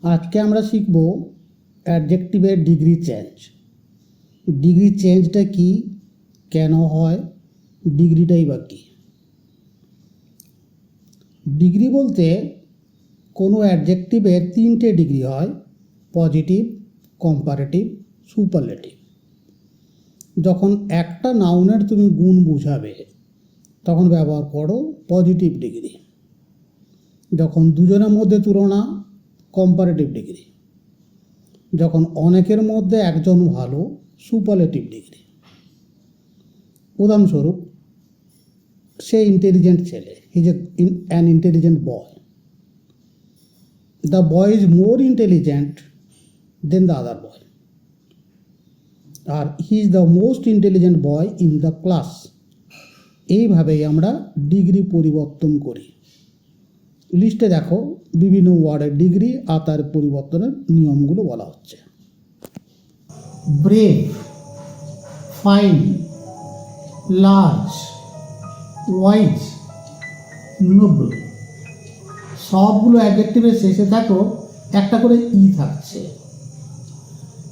আজকে আমরা শিখব অ্যাডজেক্টিভের ডিগ্রি চেঞ্জ। ডিগ্রি চেঞ্জটা কি, কেন হয়, ডিগ্রিটাই বা কী। ডিগ্রি বলতে কোনো অ্যাডজেক্টিভের 3টে ডিগ্রি হয়: পজিটিভ, কম্পারেটিভ, সুপারলেটিভ। যখন একটা নাউনের তুমি গুণ বোঝাবে তখন ব্যবহার করো পজিটিভ ডিগ্রি। যখন দুজনের মধ্যে তুলনা, কম্পারেটিভ ডিগ্রি। যখন অনেকের মধ্যে একজন ভালো, সুপারলেটিভ ডিগ্রি। উদাহরণস্বরূপ, সে ইন্টেলিজেন্ট ছেলে, he is an intelligent boy. The boy is more intelligent than the other boy. আর he is the most intelligent boy in the class. এইভাবেই আমরা ডিগ্রি পরিবর্তন করি। লিস্টে দেখো বিভিন্ন ওয়ার্ডের ডিগ্রি আর তার পরিবর্তনের নিয়মগুলো বলা হচ্ছে। Brave, fine, large, wise, Nobel, সবগুলো অ্যাডজেক্টিভের শেষে থাকো একটা করে ই থাকছে।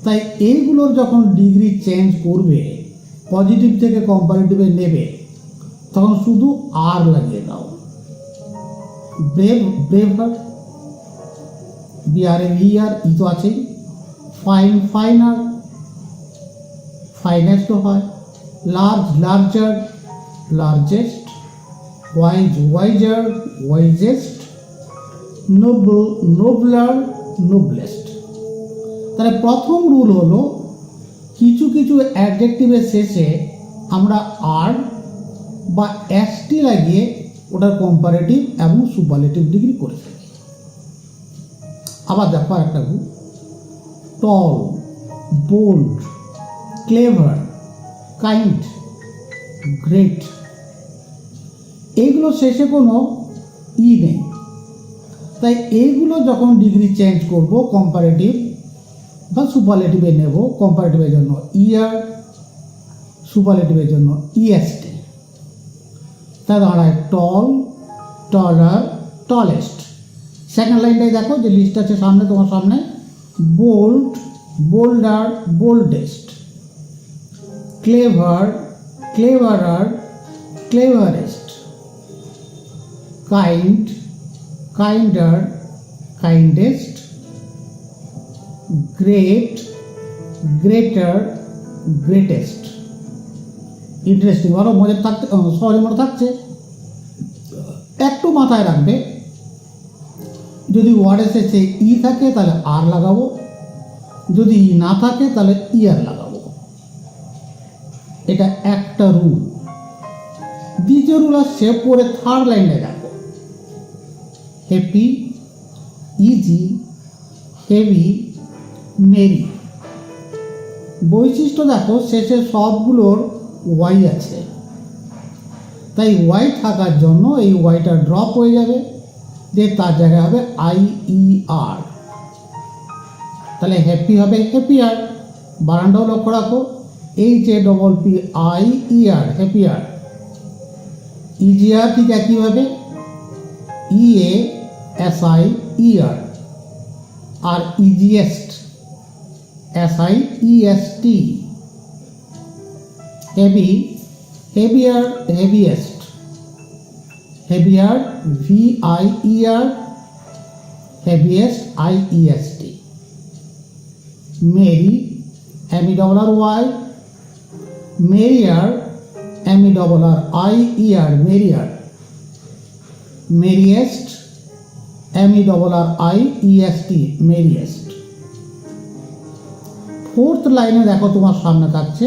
তাই এইগুলোর যখন ডিগ্রি চেঞ্জ করবে, পজিটিভ থেকে কম্পারেটিভে নেবে, তখন শুধু আর লাগিয়ে দাও। ব্রেভ, ব্রেভার, BRAVER, ই তো আছেই। ফাইন, ফাইনার, ফাইনেস্ট হয়। Large, larger, largest. Wise, wiser, wisest. Noble, nobler, noblest. তাহলে প্রথম রুল হলো, কিছু কিছু অ্যাডজেক্টিভের শেষে আমরা আর বা এসটি লাগিয়ে ওটার কম্পারেটিভ এবং সুপারলেটিভ ডিগ্রি করে থাকি। আবার দেখো একটা রুল: টল, বোল্ড, ক্লেভার, কাইন্ড, গ্রেট। এইগুলো শেষে কোনো ই নেই, তাই এইগুলো যখন ডিগ্রি চেঞ্জ করব, কম্পারেটিভ বা সুপারলেটিভে নেব। কম্পারেটিভের জন্য ইয়ার, সুপারলেটিভের জন্য ইএসটি। তা দাঁড়ায় টল, টলার, টলেস্ট। সেকেন্ড লাইনটাই দেখো, যে লিস্ট আছে সামনে, তোমার সামনে: bold, bolder, boldest. Clever, cleverer, cleverest. Kind, kinder, kindest. Great, greater, greatest. Interesting, আরও মজা থাকছে, সহজে মনে থাকছে। একটু মাথায় রাখবে, যদি ওয়ার্ডের শেষে ই থাকে তাহলে আর লাগাবো, যদি ই না থাকে তাহলে ইয়ার লাগাবো। এটা একটা রুল। দ্বিতীয় রুল আসছে পরে থার্ড লাইনে দেখো: হ্যাপি, ইজি, হেভি, মেরি। বৈশিষ্ট্য দেখো, শেষে সবগুলোর ওয়াই আছে, তাই ওয়াই থাকার জন্য এই ওয়াইটা ড্রপ হয়ে যাবে, যে তার জায়গায় হবে IER। তাহলে হ্যাপি হবে হ্যাপিয়ার। বানানটাও লক্ষ্য রাখো, HAPPIER, হ্যাপিয়ার। ইজিয়ার ঠিক একইভাবে, EASIER। আর easiest, SIEST। Heavy, heavier, heaviest. Heavier, VIER, heaviest, IEST। Merry, MERRY, merrier, MERRIER, merrier. Merriest, MERRIEST, merriest. Fourth লাইনে দেখো তোমার সামনে থাকছে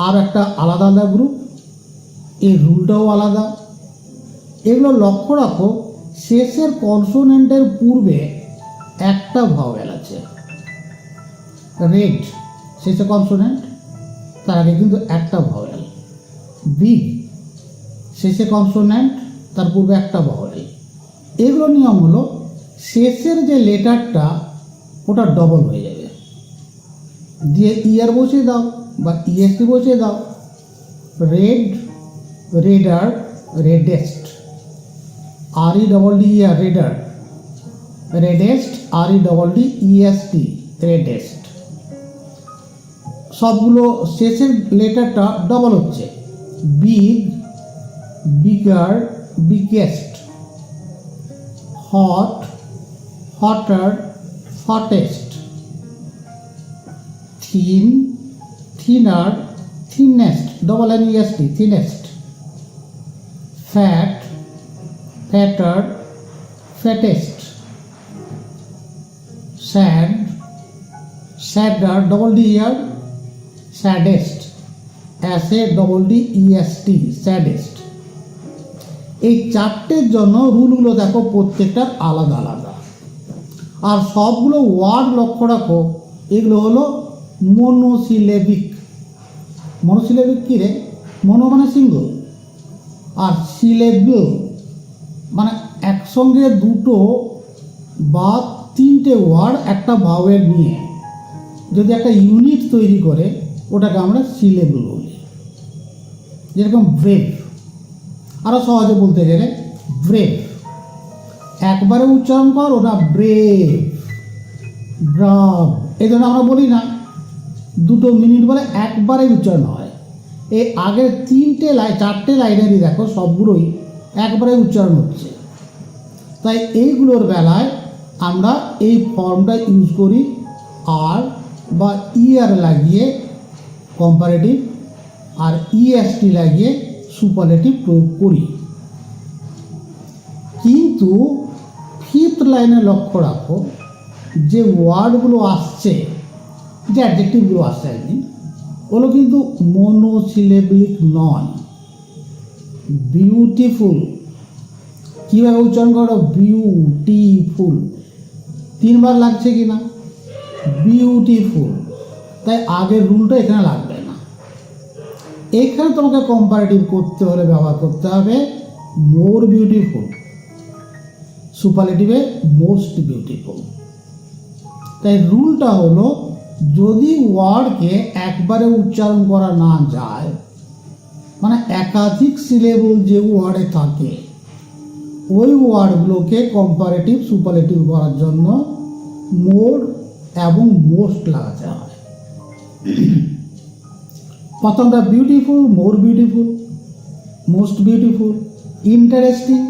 আর একটা আলাদা আলাদা গ্রুপ। এই রুলটাও আলাদা। এগুলো লক্ষ্য রাখো, শেষের কনসোনেন্টের পূর্বে একটা ভাওয়েল আছে। রেড, শেষে কনসোনেন্ট, তার আগে কিন্তু একটা ভাওয়েল। বিগ, শেষে কনসোনেন্ট, তার পূর্বে একটা ভাওয়েল। এগুলো নিয়ম হলো, শেষের যে লেটারটা ওটা ডবল হয়ে যাবে, দিয়ে ইয়ার বসিয়ে দাও বা ইএসটি বসিয়ে দাও। Red, redder, reddest. REDDER, redder. Reddest, REDDEST, reddest. সবগুলো শেষের লেটারটা ডবল হচ্ছে। Big, bigger, biggest. Hot, hotter, hottest. Thin, thinner, thinnest, NEST, thinnest. Fat, fatter, fattest. Sad, sadder, DER, saddest. SADDEST, saddest. এই চারটের জন্য রুলগুলো দেখো প্রত্যেকটার আলাদা আলাদা। আর সবগুলো ওয়ার্ড লক্ষ্য রাখো, এগুলো হলো মনোসিলেবিক। মনোসিলেবিক কী রে? মনো মানে সিঙ্গল, আর সিলেবল মানে একসঙ্গে দুটো বা তিনটে ওয়ার্ড একটা ভাওয়েল নিয়ে যদি একটা ইউনিট তৈরি করে ওটাকে আমরা সিলেবল বলি। যেরকম ব্রেভ, আরও সহজে বলতে গেলে ব্রেভ, একবারে উচ্চারণ কর ওটা ব্রেভ, ব্রাভ। এই জন্য আমরা বলি না 2 মিনিট বলে একবারে উচ্চারণ হয়। এই আগের 4টে লাইনেরই দেখো সবগুলোই একবারে উচ্চারণ হচ্ছে। তাই এইগুলোর বেলায় আমরা এই ফর্মটা ইউজ করি, আর বা ER লাগিয়ে কম্পারেটিভ আর EST লাগিয়ে সুপারলেটিভ প্রয়োগ করি। কিন্তু 5th লাইনে লক্ষ্য রাখো, যে ওয়ার্ডগুলো আসছে, যে অ্যাডজেক্টিভগুলো আসছে একদিন, ওগুলো কিন্তু মনোসিলেবিক নয়। বিউটিফুল কীভাবে উচ্চারণ করো? বিউটিফুল, 3 বার লাগছে কি না? বিউটিফুল। তাই আগের রুলটা এখানে লাগবে না। এখানে তোমাকে কম্পারেটিভ করতে হলে ব্যবহার করতে হবে মোর বিউটিফুল, সুপারলেটিভে মোস্ট বিউটিফুল। তাই রুলটা হলো, যদি ওয়ার্ডকে একবারে উচ্চারণ করা না যায়, মানে একাধিক সিলেবল যে ওয়ার্ডে থাকে, ওই ওয়ার্ডগুলোকে কম্পারেটিভ সুপারলেটিভ করার জন্য মোর এবং মোস্ট লাগাতে হয়। প্রথমটা beautiful, more beautiful, most beautiful. Interesting,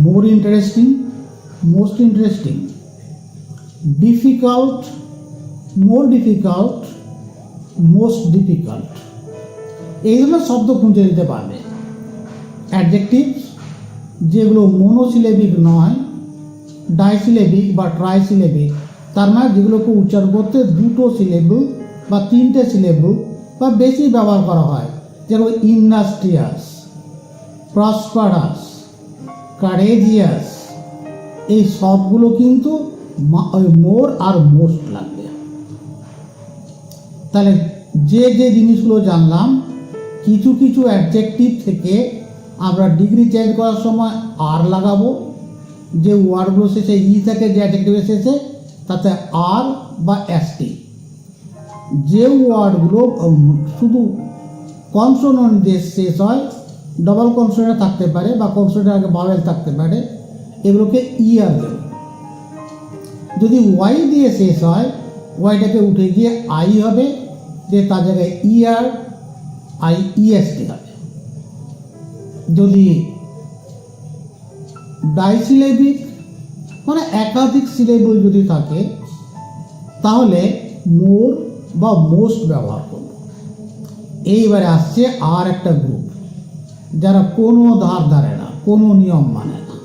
more interesting, most interesting. Difficult, more difficult, most difficult. এইগুলো শব্দ খুঁজে দিতে পারবে। অ্যাডজেক্টিভ যেগুলো মনোসিলেবিক নয়, ডাইসিলেবিক বা ট্রাইসিলেবিক, তার মানে যেগুলোকে উচ্চারণ করতে 2টো সিলেবল বা 3টে সিলেবল বা বেশি ব্যবহার করা হয়, যেমন ইন্ডাস্ট্রিয়াস, প্রসপারাস, কারেজিয়াস। এই সবগুলো কিন্তু মোর আর মোস্ট লাগবে। তাহলে যে যে জিনিসগুলো জানলাম, কিছু কিছু অ্যাডজেক্টিভ থেকে আমরা ডিগ্রি চেঞ্জ করার সময় আর লাগাবো। যে ওয়ার্ডগুলো শেষে ই থাকে, যে অ্যাডজেক্টিভের শেষে, তাতে আর বা ST। যে ওয়ার্ডগুলো শুধু কনসোনেন্ট দিয়ে শেষ হয়, ডবল কনসোনেন্ট থাকতে পারে বা কনসোনেন্টের আগে ভাওয়েল থাকতে পারে, এগুলোকে ER দেব। যদি ওয়াই দিয়ে শেষ হয়, ওয়াইটাকে উঠে গিয়ে আই হবে, যে তার জায়গায় ER IEST হবে। যদি ডাইসিলেবিক মানে একাধিক সিলেবল যদি থাকে, তাহলে মোর বা মোস্ট ব্যবহার করব। এইবারে আসছে আর একটা গ্রুপ, যারা কোনো ধার ধারে না, কোনো নিয়ম মানে না।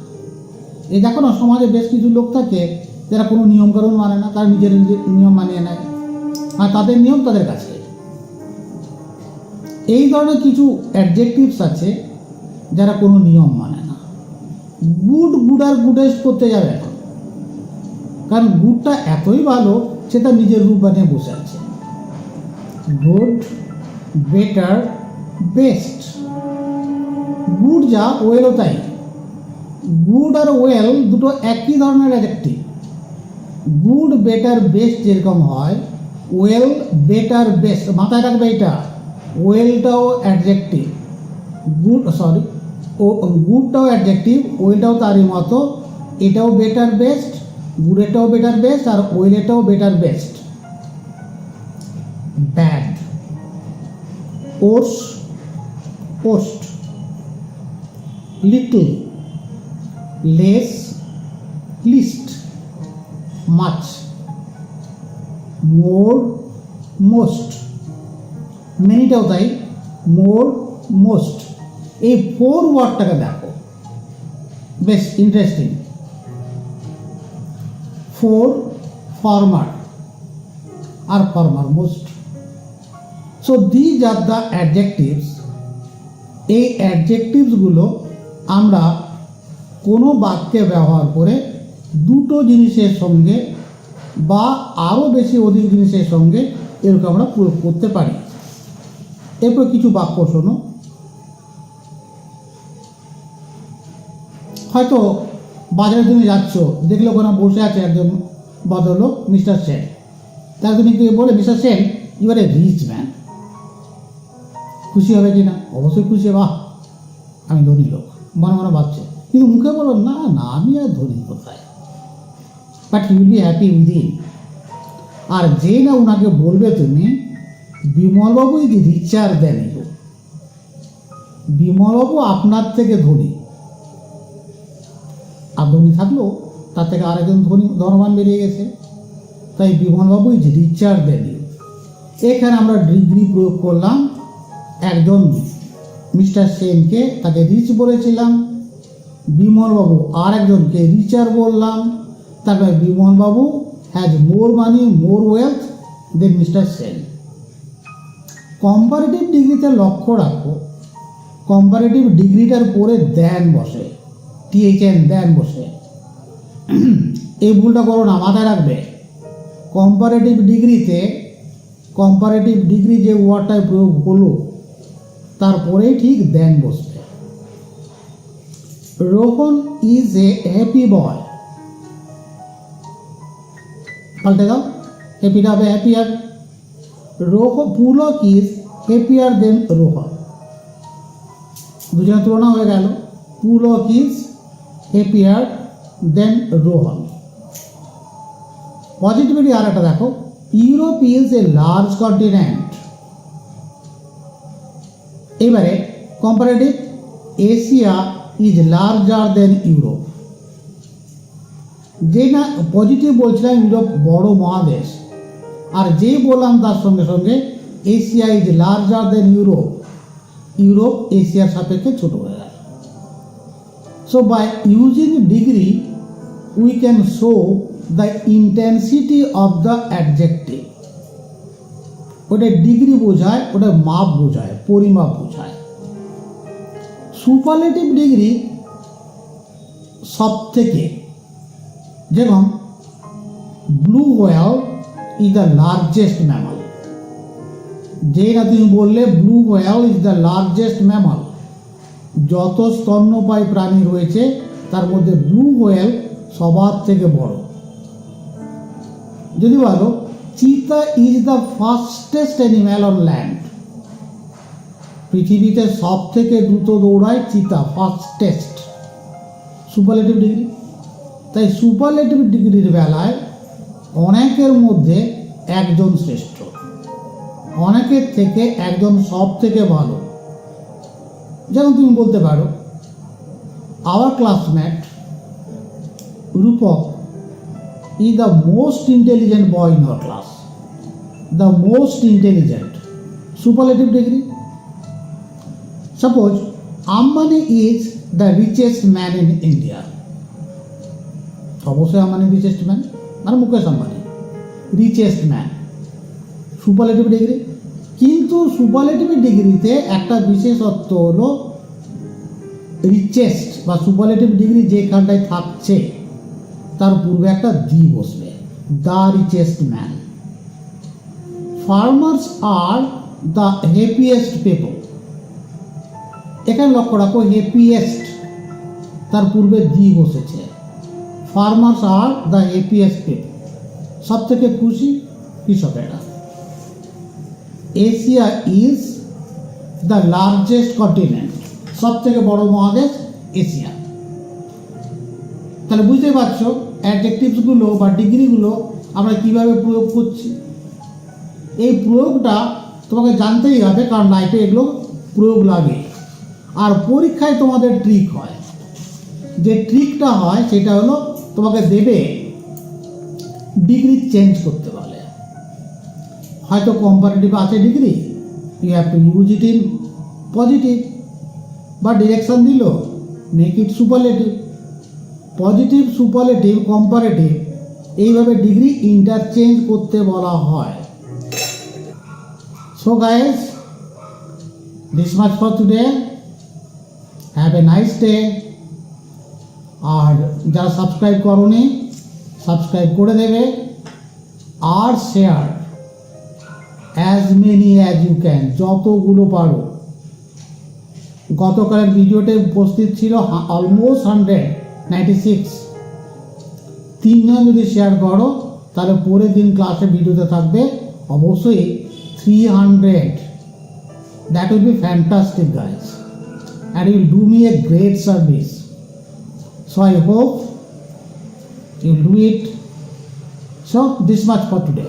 এই দেখো না, সমাজে বেশ কিছু লোক থাকে যারা কোনো নিয়মকানুন মানে না, তারা নিজের নিয়ম মানিয়ে নেয়, আর তাদের নিয়ম তাদের কাছে। এই ধরনের কিছু অ্যাডজেক্টিভস আছে যারা কোনো নিয়ম মানে না। গুড, গুড আর গুডেস্ট করতে যাবে না, কারণ গুডটা এতই ভালো সে তার নিজের রূপ বানিয়ে বসে আছে। Good, better, best. গুড যা, ওয়েলও তাই। গুড আর ওয়েল দুটো একই ধরনের অ্যাডজেক্টিভ। গুড, বেটার, বেস্ট যেরকম হয়, ওয়েল, বেটার, বেস্ট, মাথায় রাখবে এটা। ওয়েলটাও অ্যাডজেক্টিভ, গুডটাও অ্যাডজেক্টিভ, ওয়েলটাও তারই মতো। এটাও বেটার বেস্ট, গুড়েরটাও বেটার বেস্ট, আর ওয়েলেটাও better best. Bad, worse, worst, little, less, least, much, more, most, মেনিটাও তাই, মোর, মোস্ট। এই 4 ওয়ার্ডটাকে দেখো, বেশ ইন্টারেস্টিং। 4 ফার্মার আর former most. So these are the adjectives. এই অ্যাডজেক্টিভসগুলো আমরা কোনো বাক্যে ব্যবহার করে দুটো জিনিসের সঙ্গে বা আরও বেশি অধিক জিনিসের সঙ্গে এরকম আমরা প্রয়োগ করতে পারি। এরপর কিছু বাক্য শোনো। হয়তো বাজারে তুমি যাচ্ছ, দেখলে ওখানে বসে আছে একজন ভদ্রলোক, মিস্টার সেন। তার তুমি বলে, mister Sen, you are a rich man. খুশি হবে কি না? অবশ্যই খুশি, বাহ আমি ধনী লোক, মনে মনে ভাবছে। কিন্তু মুখে বলো, না না আমি আর ধনী কোথায়, but you will be happy within. আর যে না ওনাকে বলবে তুমি, বিমলবাবু ইজ রিচার দেন ইউ, বিমলবাবু আপনার থেকে ধনী। আর ধনী থাকলেও তার থেকে আরেকজন ধনবান বেরিয়ে গেছে, তাই বিমলবাবু ইজ রিচার দেন ইউ। এখানে আমরা ডিগ্রি প্রয়োগ করলাম। একজন মিস্টার সেনকে, তাকে রিচ বলেছিলাম, বিমলবাবু আর একজনকে রিচার বললাম, তারপরে Bimalbabu has more money, more wealth than mister Sen. Comparative ডিগ্রিতে লক্ষ্য রাখো, কম্পারেটিভ ডিগ্রিটার পরে দেন বসে, THN দেন বসে। এই ভুলটা করো না, মাথায় রাখবে। কম্পারেটিভ ডিগ্রিতে, কম্পারেটিভ ডিগ্রি যে ওয়ার্ডটায় প্রয়োগ হলো তারপরেই ঠিক দেন বসবে। Rohan is a happy boy, পাল্টে দাও, হ্যাপিটা হবে happier. Pulak is happier than Rohan, দুজনের তুলনা হয়ে গেল। Pulak is happier than Rohan. Positivity আর একটা দেখো, Europe is a large continent. এবারে comparative, Asia is larger than Europe. যে না পজিটিভ বলছিলাম ইউরোপ বড় মহাদেশ, আর যে বললাম তার সঙ্গে সঙ্গে Asia is larger than Europe, Europe এশিয়ার সাপেক্ষে ছোট হয়ে গেল। So by using degree we can show the intensity of the adjective. ওটা ডিগ্রি বোঝায়, ওটা মাপ বোঝায়, পরিমাপ বোঝায়। সুপারলেটিভ ডিগ্রি সব থেকে, যেমন blue হোয়াল is the largest mammal. যে না তুমি বললে blue হোয়াল is the largest mammal, যত স্তন্যপায়ী প্রাণী রয়েছে তার মধ্যে ব্লু হোয়াল সবার থেকে বড়। যদি বলো চিতা is the fastest animal on land, পৃথিবীতে সব থেকে দ্রুত দৌড়ায় চিতা, ফাস্টেস্ট, সুপারলেটিভ ডিগ্রি। তাই সুপারলেটিভ ডিগ্রির বেলায় অনেকের মধ্যে একজন শ্রেষ্ঠ, অনেকের থেকে একজন সব থেকে ভালো। যেমন তুমি বলতে পারো, our classmate Rupak is the most intelligent boy in our class, the most intelligent, superlative degree. Suppose Ambani is the richest man in India, অবশ্যই আম্বানি রিচেস্ট ম্যান, মানে Mukesh Ambani richest man, superlative degree. কিন্তু সুপারলেটিভ ডিগ্রিতে একটা বিশেষত্ব হলো রিচেস্ট বা superlative degree যেখানটায় থাকছে তার পূর্বে একটা দি বসবে, the richest man. Farmers are the happiest people, এখানে লক্ষ্য রাখো হ্যাপিয়েস্ট তার পূর্বে দি বসেছে। Farmers are the happiest people, সব থেকে খুশি কৃষকেরা। Asia is the largest continent, সব থেকে বড় মহাদেশ এশিয়া। তাহলে বুঝতেই পারছো অ্যাডজেক্টিভসগুলো বা ডিগ্রিগুলো আমরা কিভাবে প্রয়োগ করছি। এই প্রয়োগটা তোমাকে জানতেই হবে, কারণ লাইফে এগুলো প্রয়োগ লাগে। আর পরীক্ষায় তোমাদের ট্রিক হয়, যে ট্রিকটা হয় সেটা হলো তোমাকে দেবে ডিগ্রি চেঞ্জ করতে বলে। হয়তো কম্পারেটিভ আছে degree, you have to use it in positive, বা ডিরেকশন দিল make it superlative. Positive, superlative, comparative এইভাবে ডিগ্রি ইন্টারচেঞ্জ করতে বলা হয়। So guys, this much for today, have a nice day. আর যারা সাবস্ক্রাইব করোনি সাবস্ক্রাইব করে দেবে, আর share as many as you can, যতগুলো পারো। গতকালের ভিডিওতে উপস্থিত ছিল অলমোস্ট 196। 3 জন যদি শেয়ার করো তাহলে পরের দিন ক্লাসে ভিডিওতে থাকবে অবশ্যই 300। That will be fantastic guys, and you will do me a great service. So I hope you will do it. So this much for today.